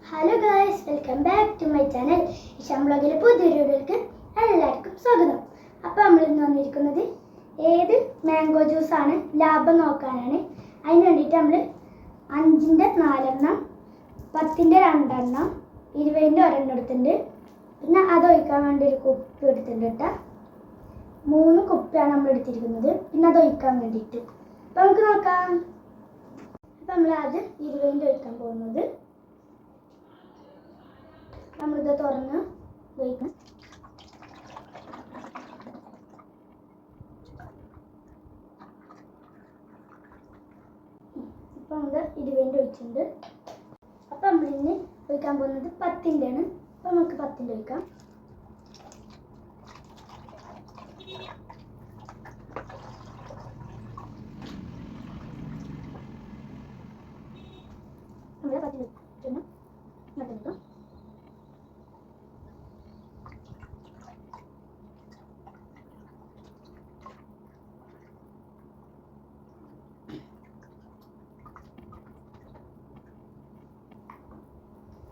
Hello guys, welcome back to my channel. Isham ബ്ലോഗിലെ പുതിയൊരു വീഡിയോയിലേക്ക് എല്ലാവർക്കും സ്വാഗതം. അപ്പോൾ നമ്മൾ ഇന്ന് വന്നിരിക്കുന്നത് ഏത് മാംഗോ ജ്യൂസാണ് ലാഭം നോക്കാനാണ്. അതിന് വേണ്ടിയിട്ട് നമ്മൾ 5ന്റെ 4എണ്ണം, 10ന്റെ 2എണ്ണം, 20ന്റെ ഒരെണ്ണം എടുത്തിട്ടുണ്ട്. പിന്നെ അത് ഒഴിക്കാൻ വേണ്ടി ഒരു കുപ്പി എടുത്തിട്ടുണ്ട് കേട്ടോ. 3 കുപ്പിയാണ് നമ്മൾ എടുത്തിരിക്കുന്നത്. പിന്നെ അത് ഒഴിക്കാൻ വേണ്ടിയിട്ട് അപ്പോൾ നമുക്ക് നോക്കാം. അപ്പോൾ നമ്മൾ ആദ്യം 20ന്റെ ഒഴിക്കാൻ പോകുന്നത്. നമ്മളിത് തുറന്ന് ഒഴിക്കണം. ഇപ്പം നമ്മൾ 20ന്റെ ഒഴിച്ചിട്ടുണ്ട്. അപ്പം നമ്മളിന്ന് ഒഴിക്കാൻ പോകുന്നത് 10ന്റെ ആണ്. അപ്പം നമുക്ക് 10ന്റെ ഒഴിക്കാം. നമ്മൾ 10 ഒഴിക്കുന്നു. ഇങ്ങോട്ട്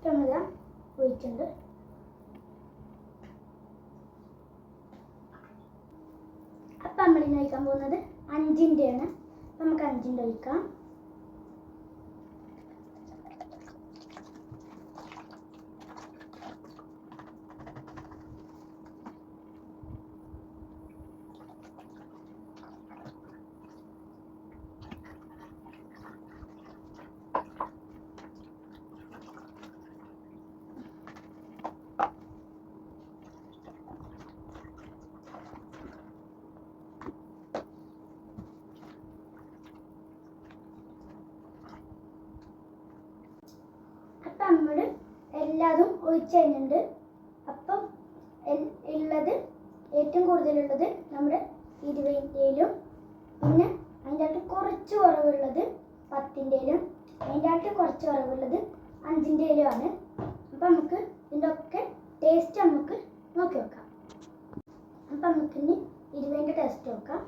നമ്മളെല്ലാം ഒഴിച്ചിട്ടുണ്ട്. അപ്പം നമ്മളിന്ന് ഒഴിക്കാൻ പോകുന്നത് 5ന്റെ ആണ്. അപ്പം നമുക്ക് 5ന്റെ ഒഴിക്കാം. അപ്പം നമ്മൾ എല്ലാതും ഒഴിച്ച് കഴിഞ്ഞിട്ടുണ്ട്. അപ്പം ഉള്ളത് ഏറ്റവും കൂടുതലുള്ളത് നമ്മുടെ 20ന്റെയിലും, പിന്നെ അതിൻ്റെ അകത്ത് കുറച്ച് കുറവുള്ളത് 10ന്റെയിലും, അതിൻ്റെ അകത്ത് കുറച്ച് കുറവുള്ളത് 5ന്റെയിലും ആണ്. അപ്പം നമുക്ക് ഇതിൻ്റെ ഒക്കെ ടേസ്റ്റ് നമുക്ക് നോക്കി നോക്കാം. അപ്പം നമുക്കിനി 20ന്റെ ടേസ്റ്റ് നോക്കാം.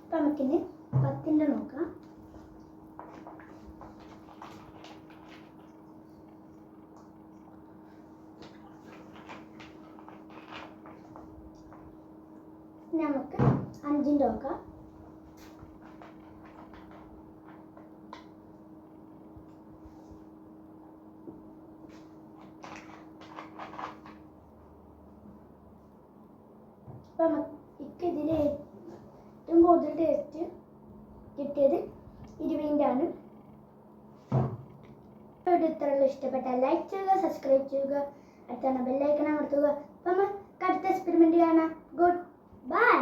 അപ്പം നമുക്കിനി 10ന്റെ നോക്കാം. നമുക്ക് 5ന്റെ നോക്കാം. അപ്പം ഇതിൽ ഏറ്റവും കൂടുതൽ ടേസ്റ്റ് കിട്ടിയത് 20ന്റെ ആണ്. ഇത്രയുള്ള ഇഷ്ടപ്പെട്ടാൽ ലൈക്ക് ചെയ്യുക, സബ്സ്ക്രൈബ് ചെയ്യുക, അടുത്താണ് ബെല്ലൈക്കൺ അമർത്തുക. അപ്പം നമുക്ക് അടുത്ത എക്സ്പെരിമെന്റ് കാണാം. Good bye.